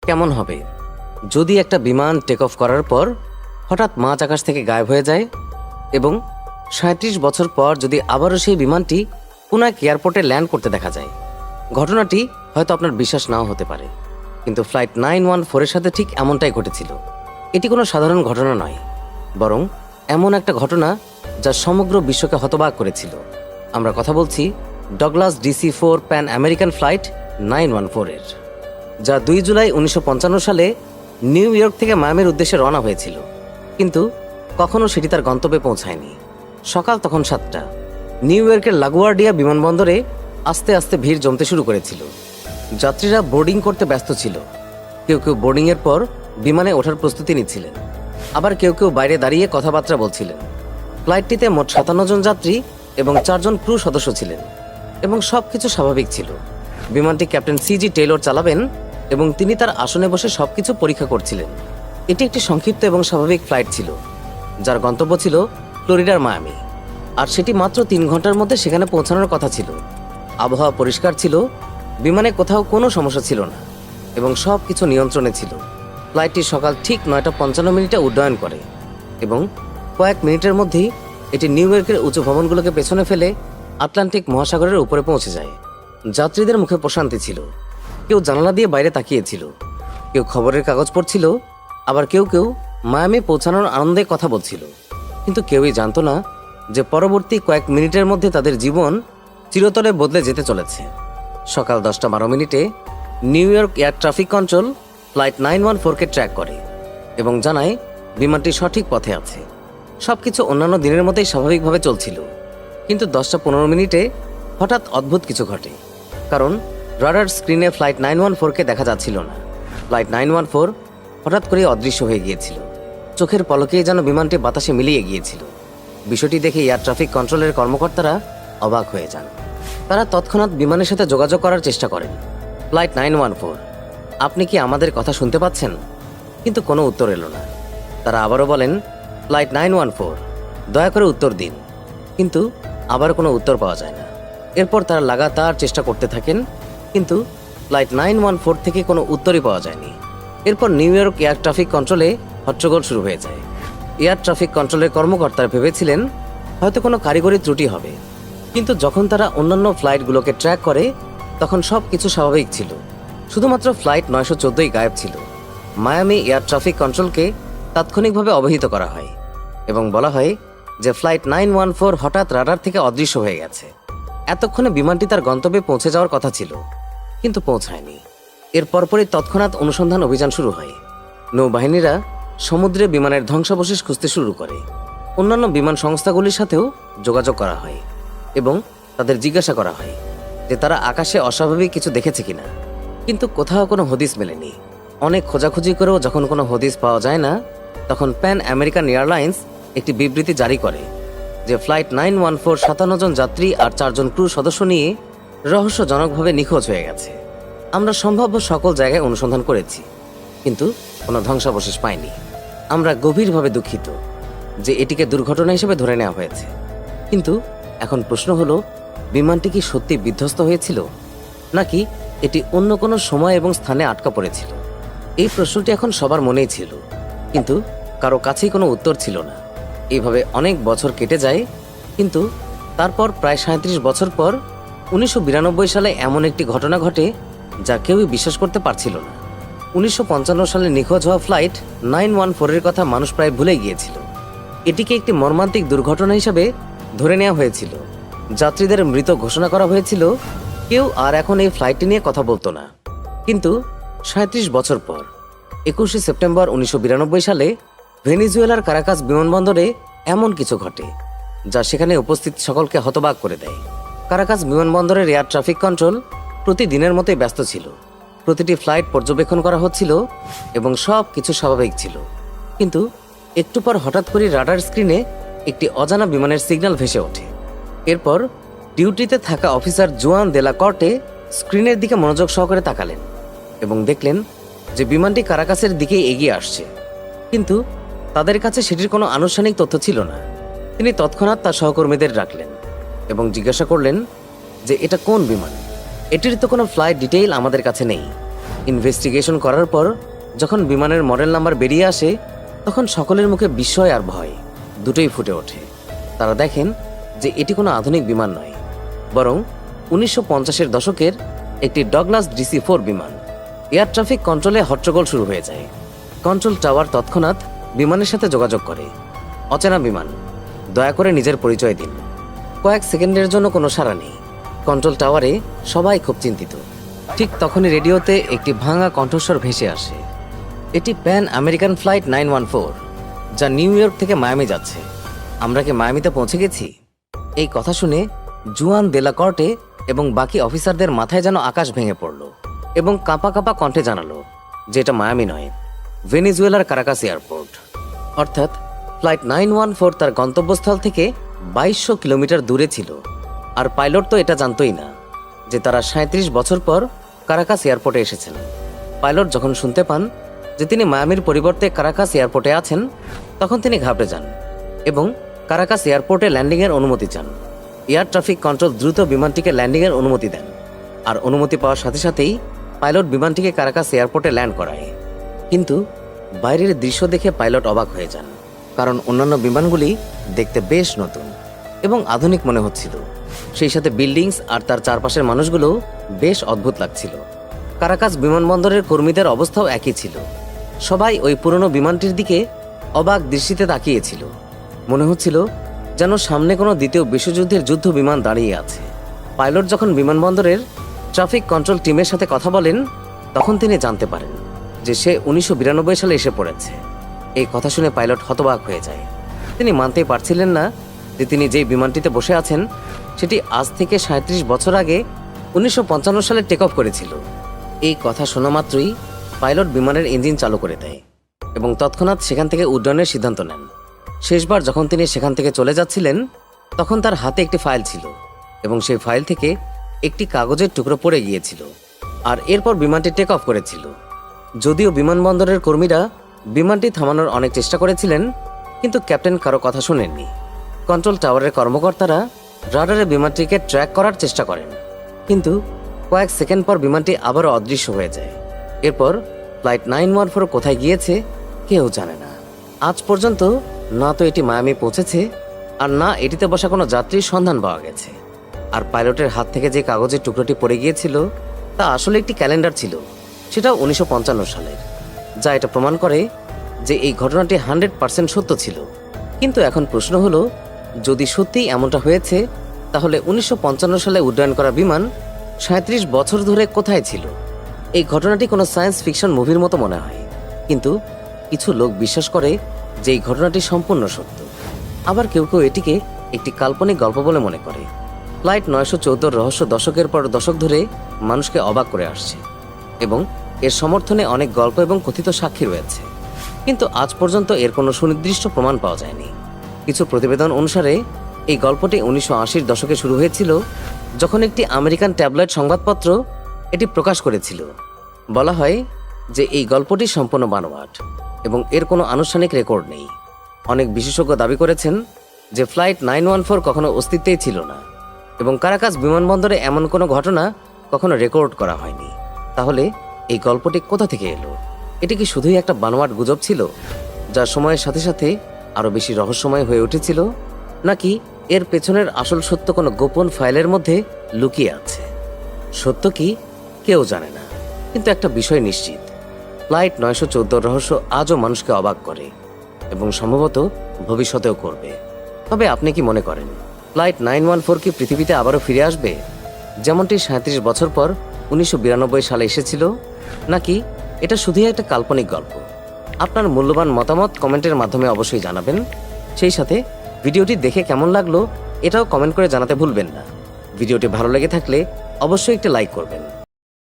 কেমন হবে যদি একটা বিমান টেক অফ করার পর হঠাৎ মাঝ আকাশ থেকে গায়েব হয়ে যায় এবং ৩৭ বছর পর যদি আবারও সেই বিমানটি কোনো এক এয়ারপোর্টে ল্যান্ড করতে দেখা যায়? ঘটনাটি হয়তো আপনার বিশ্বাস নাও হতে পারে, কিন্তু ফ্লাইট 914-এর সাথে ঠিক এমনটাই ঘটেছিল। এটি কোনো সাধারণ ঘটনা নয়, বরং এমন একটা ঘটনা যা সমগ্র বিশ্বকে হতবাক করেছিল। আমরা কথা বলছি Douglas DC-4 Pan American flight 914-এর, যা 2 জুলাই 1955 সালে নিউ ইয়র্ক থেকে মায়ামির উদ্দেশ্যে রওনা হয়েছিল, কিন্তু কখনো সেটি তার গন্তব্যে পৌঁছায়নি। সকাল তখন 7টা। নিউ ইয়র্কের লাগুয়ার্ডিয়া বিমানবন্দরে আস্তে আস্তে ভিড় জমতে শুরু করেছিল। যাত্রীরা বোর্ডিং করতে ব্যস্ত ছিল। কেউ কেউ বোর্ডিংয়ের পর বিমানে ওঠার প্রস্তুতি নিচ্ছিলেন, আবার কেউ কেউ বাইরে দাঁড়িয়ে কথাবার্তা বলছিলেন। ফ্লাইটটিতে মোট 57 জন যাত্রী এবং 4 জন ক্রু সদস্য ছিলেন এবং সব কিছু স্বাভাবিক ছিল। বিমানটি ক্যাপ্টেন CG টেইলর চালাবেন এবং তিনি তার আসনে বসে সবকিছু পরীক্ষা করছিলেন। এটি একটি সংক্ষিপ্ত এবং স্বাভাবিক ফ্লাইট ছিল, যার গন্তব্য ছিল ফ্লোরিডার মায়ামি, আর সেটি মাত্র 3 ঘন্টার মধ্যে সেখানে পৌঁছানোর কথা ছিল। আবহাওয়া পরিষ্কার ছিল, বিমানে কোথাও কোনো সমস্যা ছিল না এবং সব কিছু নিয়ন্ত্রণে ছিল। ফ্লাইটটি সকাল ঠিক 9:55 উড্ডয়ন করে এবং কয়েক মিনিটের মধ্যেই এটি নিউ ইয়র্কের উঁচু ভবনগুলোকে পেছনে ফেলে আটলান্টিক মহাসাগরের উপরে পৌঁছে যায়। যাত্রীদের মুখে প্রশান্তি ছিল। কেউ জানালা দিয়ে বাইরে তাকিয়েছিল, কেউ খবরের কাগজ পড়ছিল, আবার কেউ কেউ মায়ামি পৌঁছানোর আনন্দে কথা বলছিল। কিন্তু কেউই জানতো না যে পরবর্তী কয়েক মিনিটের মধ্যে তাদের জীবন চিরতরে বদলে যেতে চলেছে। সকাল 10:12 New York air traffic control flight 914-কে ট্র্যাক করে এবং জানায় বিমানটি সঠিক পথে আছে। সবকিছু অন্যান্য দিনের মতোই স্বাভাবিকভাবে চলছিল, কিন্তু 10:15 হঠাৎ অদ্ভুত কিছু ঘটে, কারণ রাডার স্ক্রিনে ফ্লাইট 914-কে দেখা যাচ্ছিল না। ফ্লাইট 914 হঠাৎ করে অদৃশ্য হয়ে গিয়েছিল। চোখের পলকেই যেন বিমানটি বাতাসে মিলিয়ে গিয়েছিল। বিষয়টি দেখে এয়ার ট্রাফিক কন্ট্রোলের কর্মকর্তারা অবাক হয়ে যান। তারা তৎক্ষণাৎ বিমানের সাথে যোগাযোগ করার চেষ্টা করেন। ফ্লাইট 914, আপনি কি আমাদের কথা শুনতে পাচ্ছেন? কিন্তু কোনো উত্তর এলো না। তারা আবারও বলেন, ফ্লাইট 914, দয়া করে উত্তর দিন। কিন্তু আবার কোনো উত্তর পাওয়া যায় না। এরপর তারা লাগাতার চেষ্টা করতে থাকেন, কিন্তু ফ্লাইট 914 থেকে কোনো উত্তরই পাওয়া যায়নি। এরপর নিউ ইয়র্ক এয়ার ট্রাফিক কন্ট্রোলে হট্টগোল শুরু হয়ে যায়। এয়ার ট্রাফিক কন্ট্রোলের কর্মকর্তারা ভেবেছিলেন হয়তো কোনো কারিগরি ত্রুটি হবে, কিন্তু যখন তারা অন্যান্য ফ্লাইটগুলোকে ট্র্যাক করে তখন সব কিছু স্বাভাবিক ছিল। শুধুমাত্র ফ্লাইট 914-ই গায়েব ছিল। মায়ামি এয়ার ট্রাফিক কন্ট্রোলকে তাৎক্ষণিকভাবে অবহিত করা হয় এবং বলা হয় যে ফ্লাইট 914 হঠাৎ রাডার থেকে অদৃশ্য হয়ে গেছে। এতক্ষণে বিমানটি তার গন্তব্যে পৌঁছে যাওয়ার কথা ছিল, কিন্তু পৌঁছায়নি। এর পরপরই তৎক্ষণাৎ অনুসন্ধান অভিযান শুরু হয়। নৌবাহিনীরা সমুদ্রে বিমানের ধ্বংসাবশেষ খুঁজতে শুরু করে। অন্যান্য বিমান সংস্থাগুলির সাথেও যোগাযোগ করা হয় এবং তাদের জিজ্ঞাসা করা হয় যে তারা আকাশে অস্বাভাবিক কিছু দেখেছে কিনা, কিন্তু কোথাও কোনো হদিস মেলেনি। অনেক খোঁজাখুঁজি করেও যখন কোনো হদিস পাওয়া যায় না, তখন প্যান আমেরিকান এয়ারলাইন্স একটি বিবৃতি জারি করে যে ফ্লাইট 914 57 জন যাত্রী আর 4 জন ক্রু সদস্য নিয়ে রহস্যজনকভাবে নিখোঁজ হয়ে গেছে। আমরা সম্ভাব্য সকল জায়গায় অনুসন্ধান করেছি, কিন্তু কোনো ধ্বংসাবশেষ পাইনি। আমরা গভীরভাবে দুঃখিত যে এটিকে দুর্ঘটনা হিসেবে ধরে নেওয়া হয়েছে, কিন্তু এখন প্রশ্ন হলো, বিমানটি কি সত্যি বিধ্বস্ত হয়েছিল, নাকি এটি অন্য কোনো সময় এবং স্থানে আটকা পড়েছিল? এই প্রশ্নটি এখন সবার মনেই ছিল, কিন্তু কারো কাছেই কোনো উত্তর ছিল না। এইভাবে অনেক বছর কেটে যায়, কিন্তু তারপর প্রায় 37 বছর পর 1992 সালে এমন একটি ঘটনা ঘটে যা কেউই বিশ্বাস করতে পারছিল না। 1955 সালে নিখোঁজ হওয়া ফ্লাইট 914-এর কথা মানুষ প্রায় ভুলে গিয়েছিল। এটিকে একটি মর্মান্তিক দুর্ঘটনা হিসেবে ধরে নেওয়া হয়েছিল। যাত্রীদের মৃত ঘোষণা করা হয়েছিল। কেউ আর এখন এই ফ্লাইটটি নিয়ে কথা বলতো না। কিন্তু 37 বছর পর 21শে সেপ্টেম্বর 1992 সালে ভেনিজুয়েলার কারাকাস বিমানবন্দরে এমন কিছু ঘটে যা সেখানে উপস্থিত সকলকে হতবাক করে দেয়। কারাকাস বিমানবন্দরের এয়ার ট্রাফিক কন্ট্রোল প্রতিদিনের মতোই ব্যস্ত ছিল। প্রতিটি ফ্লাইট পর্যবেক্ষণ করা হচ্ছিল এবং সব কিছু স্বাভাবিক ছিল, কিন্তু একটু পর হঠাৎ করে রাডার স্ক্রিনে একটি অজানা বিমানের সিগন্যাল ভেসে ওঠে। এরপর ডিউটিতে থাকা অফিসার জুয়ান দেলা কর্টে স্ক্রিনের দিকে মনোযোগ সহকারে তাকালেন এবং দেখলেন যে বিমানটি কারাকাসের দিকেই এগিয়ে আসছে, কিন্তু তাদের কাছে সেটির কোনো আনুষ্ঠানিক তথ্য ছিল না। তিনি তৎক্ষণাৎ তার সহকর্মীদের ডাকলেন এবং জিজ্ঞাসা করলেন যে এটা কোন বিমান, এটির তো কোনো ফ্লাইট ডিটেইল আমাদের কাছে নেই। ইনভেস্টিগেশন করার পর যখন বিমানের মডেল নাম্বার বেরিয়ে আসে, তখন সকলের মুখে বিস্ময় আর ভয় দুটোই ফুটে ওঠে। তারা দেখেন যে এটি কোনো আধুনিক বিমান নয়, বরং 1950-এর দশকের একটি ডগলাস DC-4 বিমান। এয়ার ট্রাফিক কন্ট্রোলে হট্টগোল শুরু হয়ে যায়। কন্ট্রোল টাওয়ার তৎক্ষণাৎ বিমানের সাথে যোগাযোগ করে, অচেনা বিমান, দয়া করে নিজের পরিচয় দিন। কয়েক সেকেন্ডের জন্য কোনো সাড়া নেই। কন্ট্রোল টাওয়ারে সবাই খুব চিন্তিত। ঠিক তখনই রেডিওতে একটি ভাঙা কণ্ঠস্বর ভেসে আসে, এটি প্যান আমেরিকান ফ্লাইট 914, যা নিউ ইয়র্ক থেকে মায়ামি যাচ্ছে। আমরা কি মায়ামিতে পৌঁছে গেছি? এই কথা শুনে জুয়ান দেলা কর্টে এবং বাকি অফিসারদের মাথায় যেন আকাশ ভেঙে পড়ল এবং কাঁপা কাঁপা কণ্ঠে জানালো যে এটা মায়ামি নয়, ভেনেজুয়েলার কারাকাস এয়ারপোর্ট। অর্থাৎ ফ্লাইট 914 তার গন্তব্যস্থল থেকে 2200 কিলোমিটার দূরে ছিল। আর পাইলট তো এটা জানতই না যে তারা 37 বছর পর কারাকাস এয়ারপোর্টে এসেছেন। পাইলট যখন শুনতে পান যে তিনি মায়ামির পরিবর্তে কারাকাস এয়ারপোর্টে আছেন, তখন তিনি ঘাবড়ে যান এবং কারাকাস এয়ারপোর্টে ল্যান্ডিংয়ের অনুমতি চান। এয়ার ট্রাফিক কন্ট্রোল দ্রুত বিমানটিকে ল্যান্ডিংয়ের অনুমতি দেন, আর অনুমতি পাওয়ার সাথে সাথেই পাইলট বিমানটিকে কারাকাস এয়ারপোর্টে ল্যান্ড করায়। কিন্তু বাইরের দৃশ্য দেখে পাইলট অবাক হয়ে যান, কারণ অন্যান্য বিমানগুলি দেখতে বেশ নতুন এবং আধুনিক মনে হচ্ছিল। সেই সাথে বিল্ডিংস আর তার চারপাশের মানুষগুলো বেশ অদ্ভুত লাগছিল। কারাকাস বিমানবন্দরের কর্মীদের অবস্থাও একই ছিল। সবাই ওই পুরনো বিমানটির দিকে অবাক দৃষ্টিতে তাকিয়েছিল। মনে হচ্ছিল যেন সামনে কোনো দ্বিতীয় বিশ্বযুদ্ধের যুদ্ধ বিমান দাঁড়িয়ে আছে। পাইলট যখন বিমানবন্দরের ট্রাফিক কন্ট্রোল টিমের সাথে কথা বলেন, তখন তিনি জানতে পারেন যে সে 1992 সালে এসে পড়েছে। এই কথা শুনে পাইলট হতবাক হয়ে যায়। তিনি মানতেই পারছিলেন না যে তিনি যেই বিমানটিতে বসে আছেন সেটি আজ থেকে 37 বছর আগে 1955 সালে টেক অফ করেছিল। এই কথা শোনা মাত্রই পাইলট বিমানের ইঞ্জিন চালু করে দেয় এবং তৎক্ষণাৎ সেখান থেকে উড্ডয়নের সিদ্ধান্ত নেন। শেষবার যখন তিনি সেখান থেকে চলে যাচ্ছিলেন, তখন তার হাতে একটি ফাইল ছিল এবং সেই ফাইল থেকে একটি কাগজের টুকরো পড়ে গিয়েছিল। আর এরপর বিমানটি টেক অফ করেছিল। যদিও বিমানবন্দরের কর্মীরা বিমানটি থামানোর অনেক চেষ্টা করেছিলেন, কিন্তু ক্যাপ্টেন কারো কথা শোনেননি। কন্ট্রোল টাওয়ারের কর্মকর্তারা রাডারে বিমানটিকে ট্র্যাক করার চেষ্টা করেন, কিন্তু কয়েক সেকেন্ড পর বিমানটি আবারও অদৃশ্য হয়ে যায়। এরপর ফ্লাইট 914 কোথায় গিয়েছে কেউ জানে না। আজ পর্যন্ত না তো এটি মায়ামি পৌঁছেছে, আর না এটিতে বসা কোনো যাত্রীর সন্ধান পাওয়া গেছে। আর পাইলটের হাত থেকে যে কাগজের টুকরোটি পড়ে গিয়েছিল তা আসলে একটি ক্যালেন্ডার ছিল, সেটাও 1955 সালের, যা এটা প্রমাণ করে যে এই ঘটনাটি 100% সত্য ছিল। কিন্তু এখন প্রশ্ন হলো, যদি সত্যিই এমনটা হয়েছে, তাহলে 1955 সালে উড্ডয়ন করা বিমান 37 বছর ধরে কোথায় ছিল? এই ঘটনাটি কোনো সায়েন্স ফিকশন মুভির মতো মনে হয়, কিন্তু কিছু লোক বিশ্বাস করে যে এই ঘটনাটি সম্পূর্ণ সত্য। আবার কেউ কেউ এটিকে একটি কাল্পনিক গল্প বলে মনে করে। ফ্লাইট 914 রহস্য দশকের পর দশক ধরে মানুষকে অবাক করে আসছে এবং এর সমর্থনে অনেক গল্প এবং কথিত সাক্ষী রয়েছে, কিন্তু আজ পর্যন্ত এর কোনো সুনির্দিষ্ট প্রমাণ পাওয়া যায়নি। কিছু প্রতিবেদন অনুসারে এই গল্পটি 1980-র দশকে শুরু হয়েছিল, যখন একটি আমেরিকান ট্যাবলয়েড সংবাদপত্র এটি প্রকাশ করেছিল। বলা হয় যে এই গল্পটি সম্পূর্ণ বানোয়াট এবং এর কোনো আনুষ্ঠানিক রেকর্ড নেই। অনেক বিশেষজ্ঞ দাবি করেছেন যে ফ্লাইট 914 কখনো অস্তিত্বেই ছিল না এবং কারাকাস বিমানবন্দরে এমন কোনো ঘটনা কখনো রেকর্ড করা হয়নি। তাহলে এই গল্পটি কোথা থেকে এলো? এটি কি শুধুই একটা বানোয়াট গুজব ছিল, যা সময়ের সাথে সাথে আরও বেশি রহস্যময় হয়ে উঠেছিল, নাকি এর পেছনের আসল সত্য কোনো গোপন ফাইলের মধ্যে লুকিয়ে আছে? সত্য কি কেউ জানে না, কিন্তু একটা বিষয় নিশ্চিত, ফ্লাইট 914 রহস্য আজও মানুষকে অবাক করে এবং সম্ভবত ভবিষ্যতেও করবে। তবে আপনি কি মনে করেন ফ্লাইট 914 কি পৃথিবীতে আবারও ফিরে আসবে, যেমনটি 37 বছর পর 1992 সালে এসেছিল, নাকি এটা শুধুই একটা কাল্পনিক গল্প? আপনার মূল্যবান মতামত কমেন্টের মাধ্যমে অবশ্যই জানাবেন। সেই সাথে ভিডিওটি দেখে কেমন লাগলো এটাও কমেন্ট করে জানাতে ভুলবেন না। ভিডিওটি ভালো লেগে থাকলে অবশ্যই একটা লাইক করবেন।